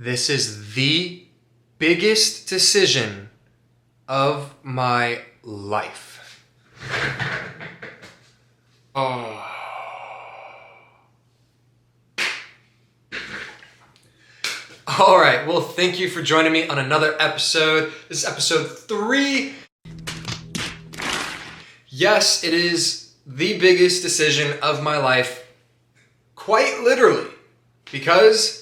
This is the biggest decision of my life. Oh. All right, well, thank you for joining me on another episode. This is episode 3. Yes, it is the biggest decision of my life, quite literally, because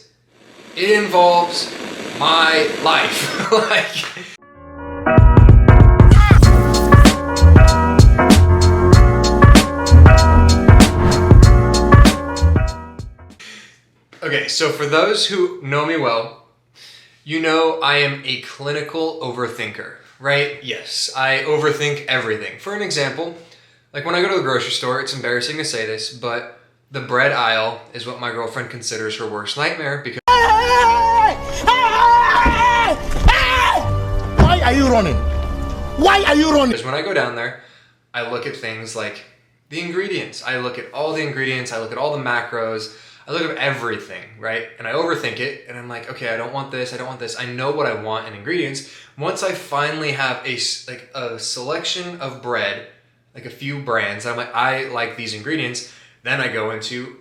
it involves my life. Okay, so for those who know me well, you know I am a clinical overthinker, right? Yes, I overthink everything. For an example, like when I go to the grocery store, it's embarrassing to say this, but the bread aisle is what my girlfriend considers her worst nightmare because... Why are you running? Why are you running? Because when I go down there, I look at things like the ingredients. I look at all the ingredients, I look at all the macros, I look at everything, right? And I overthink it, and I'm like, okay, I don't want this, I don't want this. I know what I want in ingredients. Once I finally have a selection of bread, like a few brands, I'm like, I like these ingredients, then I go into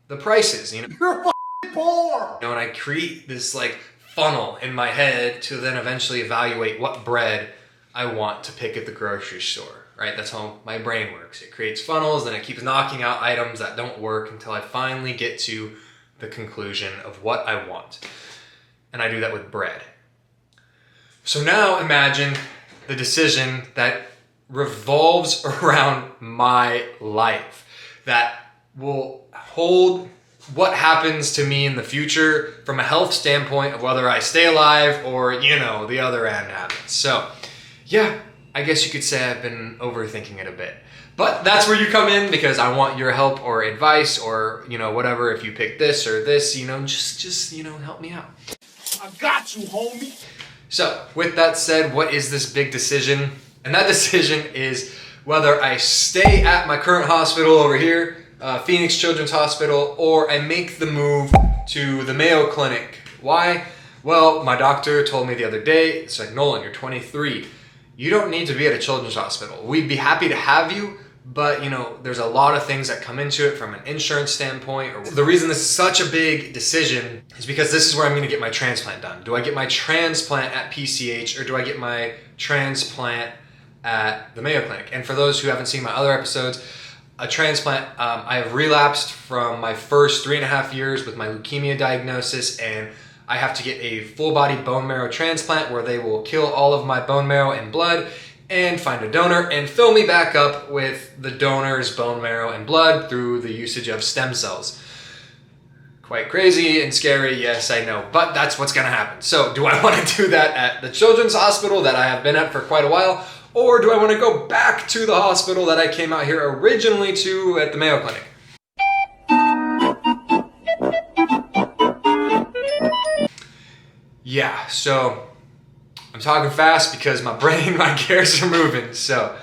the prices, you know? You're f***ing poor! You know, and I create this like funnel in my head to then eventually evaluate what bread I want to pick at the grocery store, right? That's how my brain works. It creates funnels, and it keeps knocking out items that don't work until I finally get to the conclusion of what I want. And I do that with bread. So now imagine the decision that revolves around my life, that will hold what happens to me in the future from a health standpoint of whether I stay alive or, you know, the other end happens. So, yeah, I guess you could say I've been overthinking it a bit. But that's where you come in, because I want your help or advice or, you know, whatever. If you pick this or this, you know, just you know, help me out. I got you, homie. So, with that said, what is this big decision? And that decision is whether I stay at my current hospital over here, Phoenix Children's Hospital, or I make the move to the Mayo Clinic. Why? Well, my doctor told me the other day, it's like, Nolan, you're 23. You don't need to be at a children's hospital. We'd be happy to have you, but you know, there's a lot of things that come into it from an insurance standpoint. Or the reason this is such a big decision is because this is where I'm gonna get my transplant done. Do I get my transplant at PCH, or do I get my transplant at the Mayo Clinic? And for those who haven't seen my other episodes, a transplant, I have relapsed from my first 3.5 years with my leukemia diagnosis, and I have to get a full body bone marrow transplant where they will kill all of my bone marrow and blood and find a donor and fill me back up with the donor's bone marrow and blood through the usage of stem cells. Quite crazy and scary, yes, I know, but that's what's gonna happen. So do I wanna do that at the children's hospital that I have been at for quite a while, or do I wanna go back to the hospital that I came out here originally to at the Mayo Clinic? Yeah, so I'm talking fast because my brain, my gears are moving. So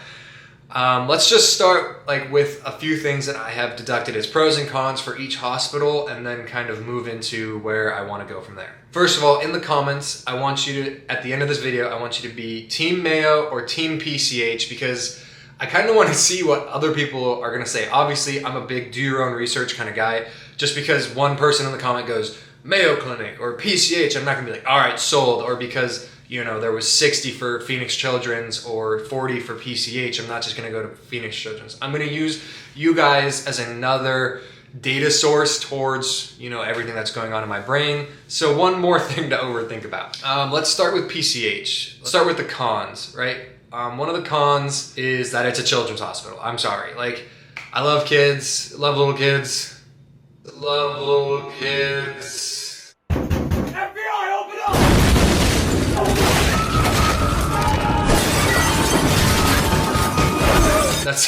let's just start like with a few things that I have deducted as pros and cons for each hospital, and then kind of move into where I want to go from there. First of all, in the comments, I want you to, at the end of this video, I want you to be Team Mayo or Team PCH, because I kind of want to see what other people are going to say. Obviously, I'm a big do your own research kind of guy. Just because one person in the comment goes Mayo Clinic or PCH, I'm not gonna be like, all right, sold. Or because, you know, there was 60 for Phoenix Children's or 40 for PCH, I'm not just gonna go to Phoenix Children's. I'm gonna use you guys as another data source towards, you know, everything that's going on in my brain. So one more thing to overthink about. Let's start with PCH. Let's start with the cons, right? One of the cons is that it's a children's hospital. I'm sorry, like, I love kids, love little kids. Love little kids. FBI, open up! That's...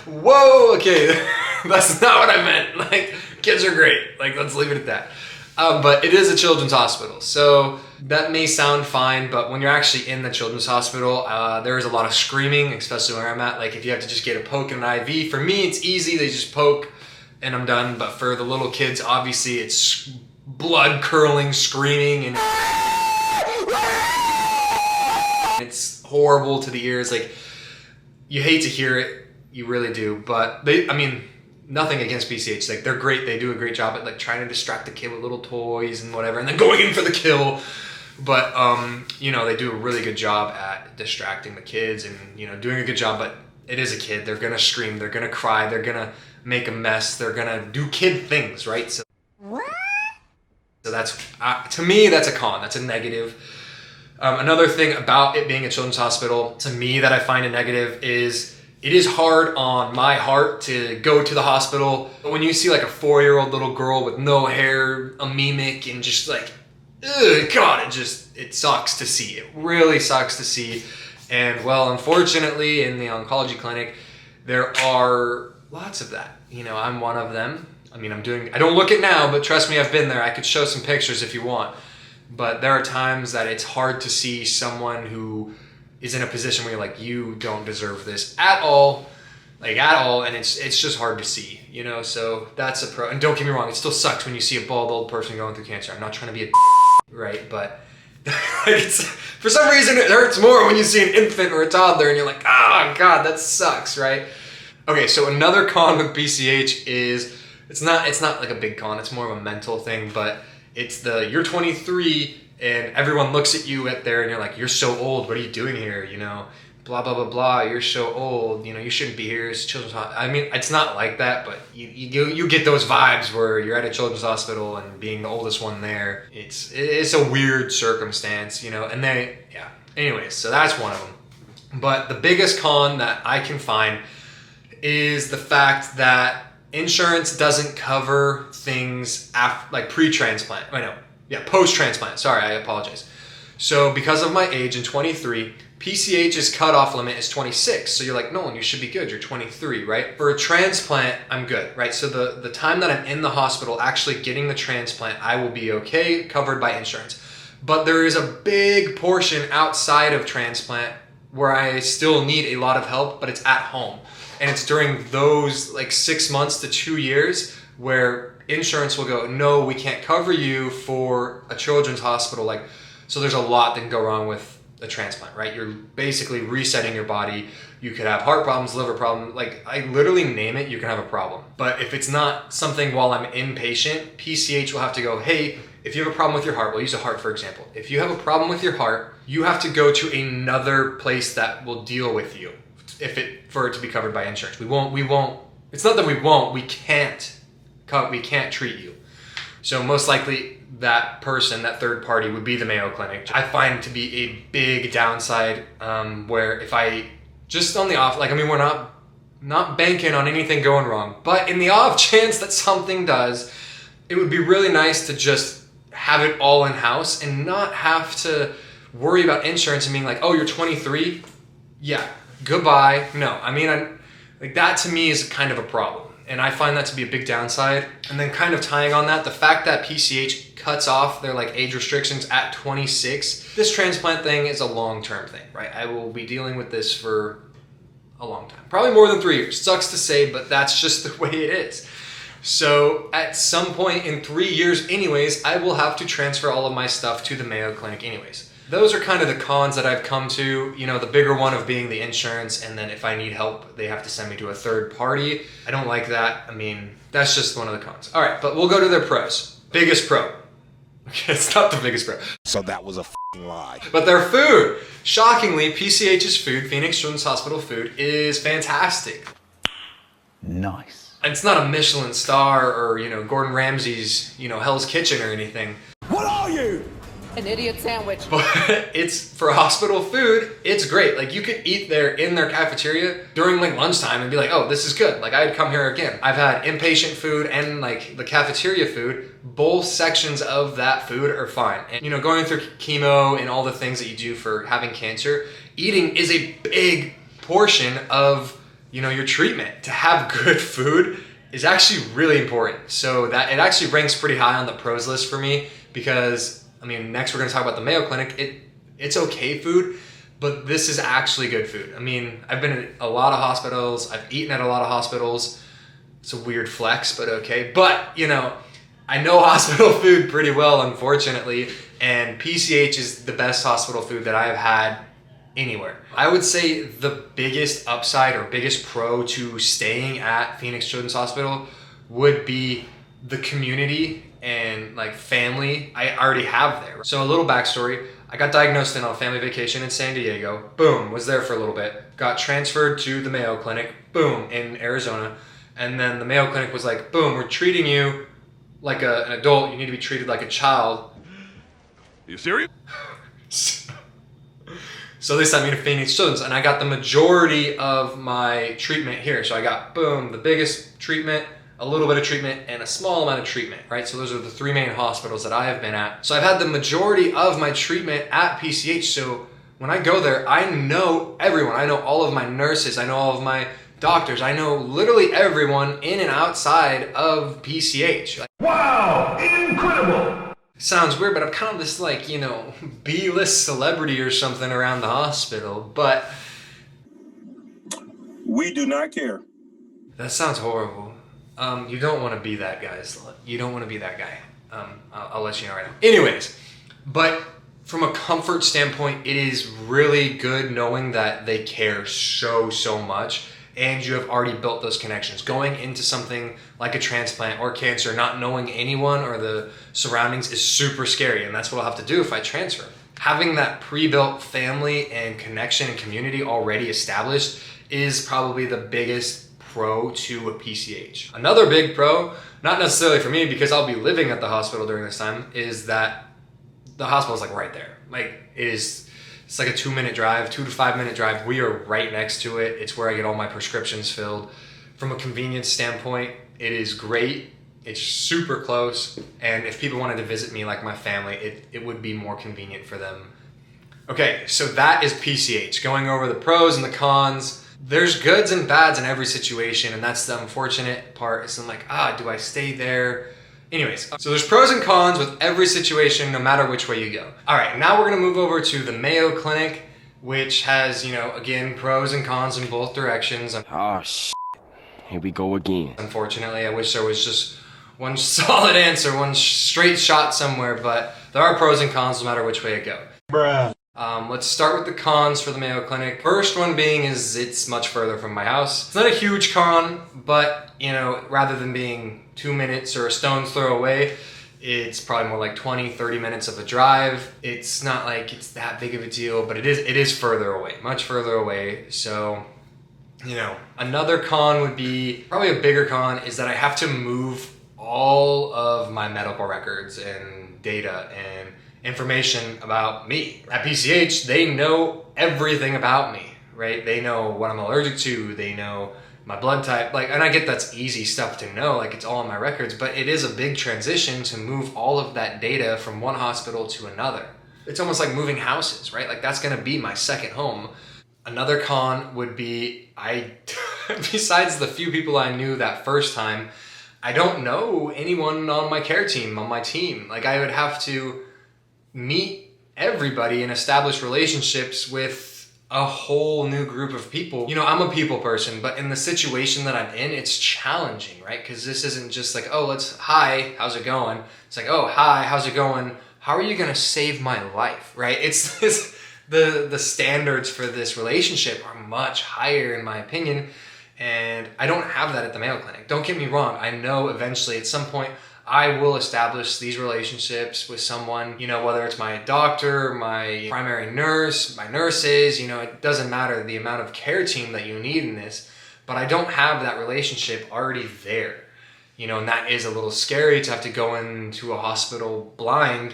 Whoa, okay. That's not what I meant. Like, kids are great. Like, let's leave it at that. But it is a children's hospital, so that may sound fine, but when you're actually in the children's hospital, there is a lot of screaming, especially where I'm at. Like, if you have to just get a poke and an IV, for me, it's easy. They just poke and I'm done. But for the little kids, obviously, it's blood curdling screaming, and it's horrible to the ears. Like, you hate to hear it, you really do. But nothing against PCH. Like, they're great. They do a great job at like trying to distract the kid with little toys and whatever, and then going in for the kill. But they do a really good job at distracting the kids and doing a good job. But it is a kid. They're gonna scream. They're gonna cry. They're gonna make a mess. They're gonna do kid things, right? So that's to me, that's a con. That's a negative. Another thing about it being a children's hospital, to me, that I find a negative is it is hard on my heart to go to the hospital. But when you see like a 4-year-old little girl with no hair, anemic, and just like, ugh, God, it sucks to see. It really sucks to see. And well, unfortunately, in the oncology clinic, there are lots of that. I'm one of them. I don't look it now, but trust me, I've been there. I could show some pictures if you want. But there are times that it's hard to see someone who is in a position where you're like, you don't deserve this at all, and it's just hard to see, so that's a pro. And don't get me wrong, it still sucks when you see a bald old person going through cancer. I'm not trying to be a right, but for some reason it hurts more when you see an infant or a toddler and you're like, oh God, that sucks, right? Okay, so another con with BCH is it's not like a big con, it's more of a mental thing, but it's you're 23 and everyone looks at you there and you're like, you're so old, what are you doing here? Blah, blah, blah, blah, you're so old, you shouldn't be here, it's children's hospital. It's not like that, but you get those vibes where you're at a children's hospital and being the oldest one there, it's a weird circumstance, and anyways, so that's one of them. But the biggest con that I can find is the fact that insurance doesn't cover things like pre-transplant. Post-transplant. Sorry, I apologize. So because of my age, in 23, PCH's cutoff limit is 26. So you're like, Nolan, you should be good. You're 23, right? For a transplant, I'm good, right? So the time that I'm in the hospital actually getting the transplant, I will be okay, covered by insurance. But there is a big portion outside of transplant where I still need a lot of help, but it's at home. And it's during those like 6 months to 2 years where insurance will go, no, we can't cover you for a children's hospital. So there's a lot that can go wrong with a transplant, right? You're basically resetting your body. You could have heart problems, liver problems, I literally name it, you can have a problem. But if it's not something while I'm inpatient, PCH will have to go, hey, if you have a problem with your heart, we'll use a heart for example. If you have a problem with your heart, you have to go to another place that will deal with you for it to be covered by insurance. We won't, it's not that we won't, we can't treat you. So most likely that person, that third party, would be the Mayo Clinic. I find to be a big downside where if I just on the off, we're not banking on anything going wrong, but in the off chance that something does, it would be really nice to just have it all in-house and not have to worry about insurance and being like, oh, you're 23? Yeah, goodbye. No, that to me is kind of a problem. And I find that to be a big downside. And then kind of tying on that, the fact that PCH cuts off their age restrictions at 26, this transplant thing is a long-term thing, right? I will be dealing with this for a long time. Probably more than 3 years. Sucks to say, but that's just the way it is. So at some point in 3 years anyways, I will have to transfer all of my stuff to the Mayo Clinic anyways. Those are kind of the cons that I've come to, the bigger one of being the insurance, and then if I need help, they have to send me to a third party. I don't like that. That's just one of the cons. All right, but we'll go to their pros. Biggest pro. Okay, it's not the biggest pro. So that was a lie. But their food. Shockingly, PCH's food, Phoenix Children's Hospital food, is fantastic. Nice. And it's not a Michelin star or, Gordon Ramsay's, Hell's Kitchen or anything. What are you? An idiot sandwich. But it's for hospital food, it's great. You could eat there in their cafeteria during lunchtime and be like, oh, this is good. I'd come here again. I've had inpatient food and the cafeteria food. Both sections of that food are fine. And going through chemo and all the things that you do for having cancer, eating is a big portion of, your treatment. To have good food is actually really important. So that it actually ranks pretty high on the pros list for me because next we're going to talk about the Mayo Clinic. It's okay food, but this is actually good food. I've been in a lot of hospitals. I've eaten at a lot of hospitals. It's a weird flex, but okay. But, I know hospital food pretty well, unfortunately, and PCH is the best hospital food that I have had anywhere. I would say the biggest upside or biggest pro to staying at Phoenix Children's Hospital would be the community and like family I already have there. So a little backstory, I got diagnosed on a family vacation in San Diego, boom, was there for a little bit, got transferred to the Mayo Clinic, boom, in Arizona, and then the Mayo Clinic was like, boom, we're treating you like an adult, you need to be treated like a child. Are you serious? So they sent me to Phoenix Children's, and I got the majority of my treatment here. So I got, boom, the biggest treatment, a little bit of treatment, and a small amount of treatment, right? So those are the three main hospitals that I have been at. So I've had the majority of my treatment at PCH. So when I go there, I know everyone. I know all of my nurses. I know all of my doctors. I know literally everyone in and outside of PCH. Wow! Incredible! Sounds weird, but I'm kind of this like, you know, B-list celebrity or something around the hospital, but we do not care. that sounds horrible. You don't want to be that guy. You don't want to be that guy. I'll let you know right now. Anyways, but from a comfort standpoint, it is really good knowing that they care so much, and you have already built those connections. Going into something like a transplant or cancer, not knowing anyone or the surroundings is super scary, and that's what I'll have to do if I transfer. Having that pre-built family and connection and community already established is probably the biggest pro to a PCH. Another big pro, not necessarily for me because I'll be living at the hospital during this time, is that the hospital is like right there. Like it's like a 2-minute drive, 2 to 5 minute drive. We are right next to it. It's where I get all my prescriptions filled. From a convenience standpoint, it is great. It's super close. And if people wanted to visit me like my family, it would be more convenient for them. Okay, so that is PCH. Going over the pros and the cons. There's goods and bads in every situation, and that's the unfortunate part. Is I'm like, do I stay there? Anyways, so there's pros and cons with every situation, no matter which way you go. All right, now we're gonna move over to the Mayo Clinic, which has, you know, again, pros and cons in both directions. Oh, shit. Here we go again. Unfortunately, I wish there was just one solid answer, one straight shot somewhere, but there are pros and cons no matter which way it go. Bruh. Let's start with the cons for the Mayo Clinic. First one being is it's much further from my house. It's not a huge con, but you know, rather than being 2 minutes or a stone's throw away, it's probably more like 20-30 minutes of a drive. It's not like it's that big of a deal, but it is further away, much further away. So, you know, another con would be, probably a bigger con, is that I have to move all of my medical records and data and information about me. At PCH, they know everything about me, right? They know what I'm allergic to, they know my blood type, like, and I get that's easy stuff to know, like it's all in my records, but it is a big transition to move all of that data from one hospital to another. It's almost like moving houses, right? Like that's gonna be my second home. Another con would be, besides the few people I knew that first time, I don't know anyone on my care team, on my team. Like I would have to meet everybody and establish relationships with a whole new group of people. You know, I'm a people person, but in the situation that I'm in, it's challenging, right? Because this isn't just like, oh, hi, how's it going? It's like, oh, hi, how's it going? How are you gonna save my life, right? It's this, the standards for this relationship are much higher in my opinion, and I don't have that at the Mayo Clinic. Don't get me wrong, I know eventually at some point I will establish these relationships with someone, you know, whether it's my doctor, my primary nurse, my nurses, you know, it doesn't matter the amount of care team that you need in this, but I don't have that relationship already there, you know, and that is a little scary to have to go into a hospital blind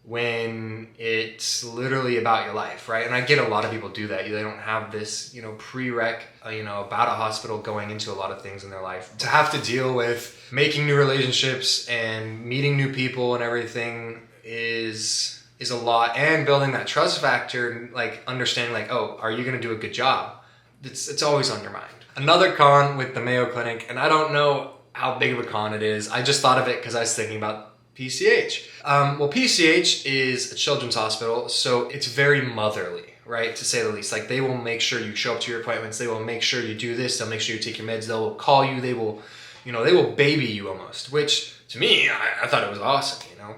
when it's literally about your life, right? And I get a lot of people do that. They don't have this, you know, prereq, you know, about a hospital going into a lot of things in their life. To have to deal with making new relationships and meeting new people and everything is a lot. And building that trust factor, like understanding like, oh, are you gonna do a good job? It's always undermined. Another con with the Mayo Clinic, and I don't know how big of a con it is. I just thought of it because I was thinking about PCH. Well, PCH is a children's hospital, so it's very motherly, right? To say the least. Like they will make sure you show up to your appointments. They will make sure you do this. They'll make sure you take your meds. They'll call you. They will, you know, they will baby you almost, which to me, I thought it was awesome, you know?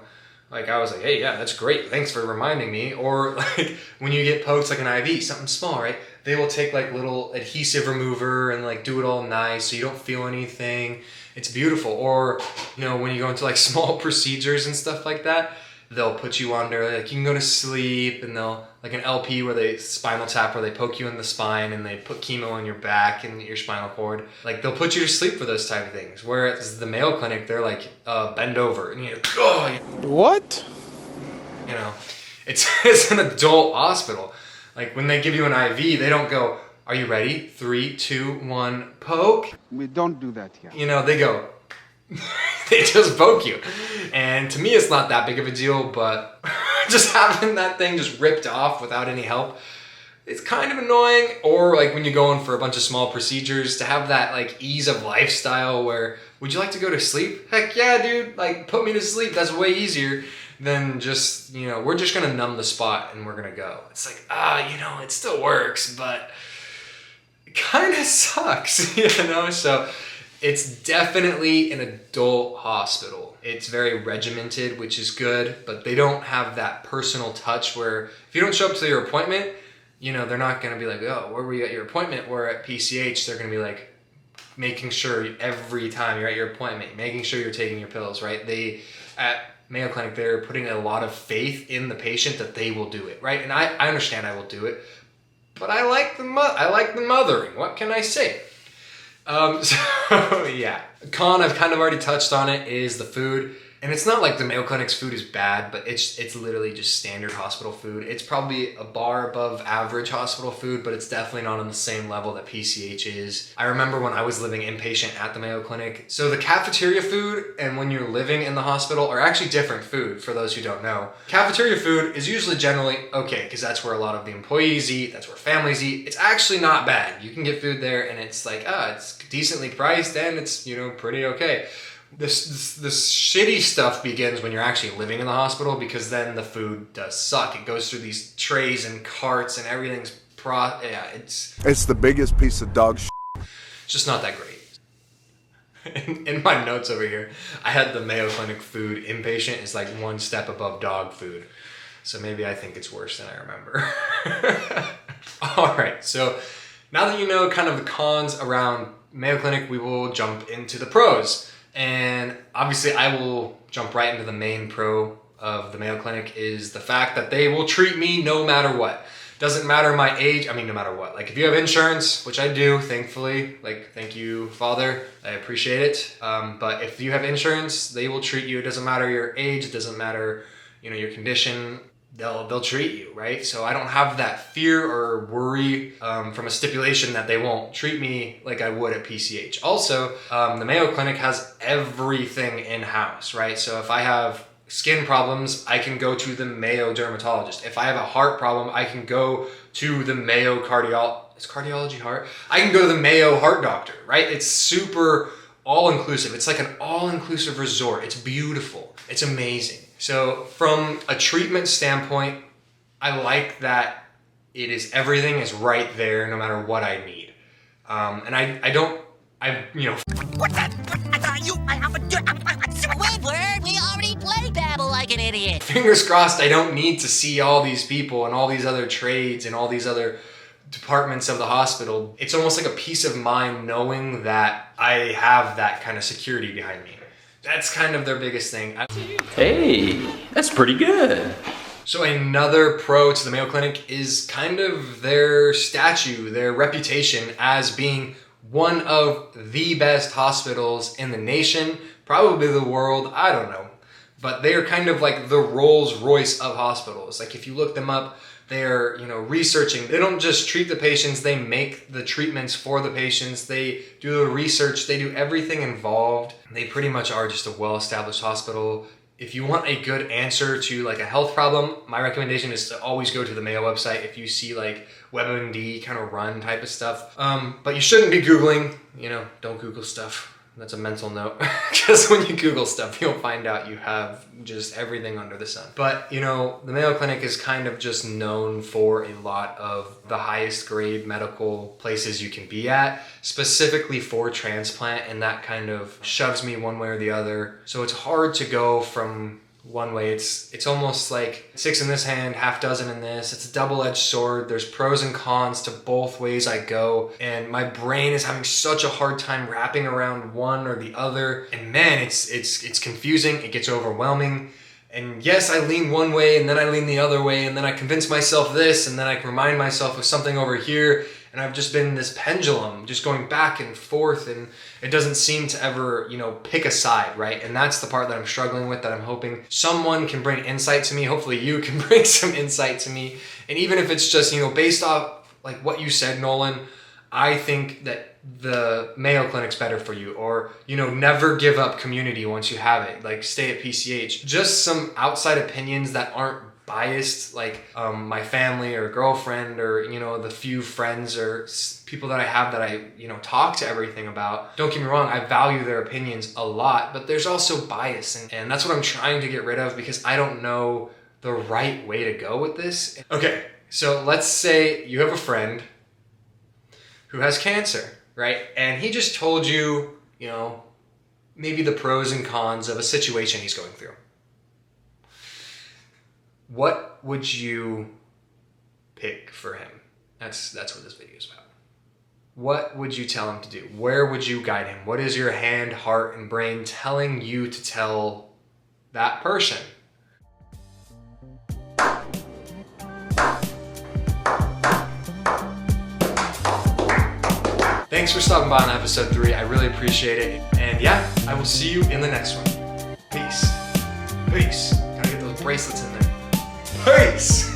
Like, I was like, hey, yeah, that's great. Thanks for reminding me. Or like when you get poked like an IV, something small, right? They will take like little adhesive remover and like do it all nice so you don't feel anything. It's beautiful. Or, you know, when you go into like small procedures and stuff like that, they'll put you under, like you can go to sleep, and they'll, like an LP where they, spinal tap, where they poke you in the spine and they put chemo in your back and your spinal cord. Like they'll put you to sleep for those type of things. Whereas the Mayo Clinic, they're like, bend over and What? you know, it's an adult hospital. Like when they give you an IV, they don't go, are you ready? 3, 2, 1, poke. We don't do that here. You know, they go, they just poke you. And to me, it's not that big of a deal, but just having that thing just ripped off without any help, it's kind of annoying. Or like when you go in for a bunch of small procedures, to have that like ease of lifestyle where, would you like to go to sleep? Heck yeah, dude, like put me to sleep. That's way easier than just, you know, we're just gonna numb the spot and we're gonna go. It's like, you know, it still works, but it kind of sucks, you know? So it's definitely an adult hospital. It's very regimented, which is good, but they don't have that personal touch where if you don't show up to your appointment, you know, they're not gonna be like, oh, where were you at your appointment? Where at PCH, they're gonna be like, making sure every time you're at your appointment, making sure you're taking your pills, right? They, at Mayo Clinic, they're putting a lot of faith in the patient that they will do it, right? And I understand I will do it, but I like the mothering. What can I say? So yeah, con, I've kind of already touched on it, is the food. And it's not like the Mayo Clinic's food is bad, but it's literally just standard hospital food. It's probably a bar above average hospital food, but it's definitely not on the same level that PCH is. I remember when I was living inpatient at the Mayo Clinic. So the cafeteria food and when you're living in the hospital are actually different food, for those who don't know. Cafeteria food is usually generally okay, because that's where a lot of the employees eat, that's where families eat. It's actually not bad. You can get food there and it's like, it's decently priced and it's, you know, pretty okay. This shitty stuff begins when you're actually living in the hospital, because then the food does suck. It goes through these trays and carts and everything's it's the biggest piece of dog shit. It's just not that great. In my notes over here, I had the Mayo Clinic food inpatient is like one step above dog food. So maybe I think it's worse than I remember. All right, so now that you know kind of the cons around Mayo Clinic, we will jump into the pros. And obviously I will jump right into the main pro of the Mayo Clinic, is the fact that they will treat me no matter what. Doesn't matter my age, I mean no matter what. Like if you have insurance, which I do, thankfully, like thank you, Father, I appreciate it. But if you have insurance, they will treat you. It doesn't matter your age, it doesn't matter, you know, your condition. They'll treat you, right? So I don't have that fear or worry from a stipulation that they won't treat me like I would at PCH. Also, the Mayo Clinic has everything in-house, right? So if I have skin problems, I can go to the Mayo dermatologist. If I have a heart problem, I can go to the Mayo Is cardiology heart? I can go to the Mayo heart doctor, right? It's super all-inclusive. It's like an all-inclusive resort. It's beautiful. It's amazing. So from a treatment standpoint, I like that everything is right there no matter what I need. And What's that? Word, we already played Babble like an idiot. Fingers crossed I don't need to see all these people and all these other trades and all these other departments of the hospital. It's almost like a peace of mind knowing that I have that kind of security behind me. That's kind of their biggest thing. Hey, that's pretty good. So another pro to the Mayo Clinic is kind of their statue, their reputation as being one of the best hospitals in the nation, probably the world, I don't know. But they are kind of like the Rolls Royce of hospitals. Like if you look them up, they're, you know, researching. They don't just treat the patients, they make the treatments for the patients. They do the research, they do everything involved. They pretty much are just a well-established hospital. If you want a good answer to like a health problem, my recommendation is to always go to the Mayo website if you see like WebMD kind of run type of stuff. But you shouldn't be Googling, you know, don't Google stuff. That's a mental note, because when you Google stuff, you'll find out you have just everything under the sun. But, you know, the Mayo Clinic is kind of just known for a lot of the highest grade medical places you can be at, specifically for transplant, and that kind of shoves me one way or the other. So it's hard to go from one way. It's almost like 6 in this hand, half dozen in this. It's a double-edged sword. There's pros and cons to both ways I go, and my brain is having such a hard time wrapping around one or the other. And man, it's confusing. It gets overwhelming. And yes, I lean one way and then I lean the other way, and then I convince myself this, and then I remind myself of something over here. And I've just been this pendulum, just going back and forth, and it doesn't seem to ever, you know, pick a side, right? And that's the part that I'm struggling with, that I'm hoping someone can bring insight to me. Hopefully you can bring some insight to me. And even if it's just, you know, based off like what you said, Nolan, I think that the Mayo Clinic's better for you, or, you know, never give up community once you have it, like stay at PCH. Just some outside opinions that aren't biased, like my family or girlfriend, or, you know, the few friends or people that I have that I, you know, talk to everything about. Don't get me wrong, I value their opinions a lot, but there's also bias, and that's what I'm trying to get rid of, because I don't know the right way to go with this. Okay, so let's say you have a friend who has cancer, right? And he just told you, you know, maybe the pros and cons of a situation he's going through. What would you pick for him? That's what this video is about. What would you tell him to do? Where would you guide him? What is your hand, heart, and brain telling you to tell that person? Thanks for stopping by on episode 3. I really appreciate it. And yeah, I will see you in the next one. Peace. Peace. Gotta get those bracelets in there. Peace!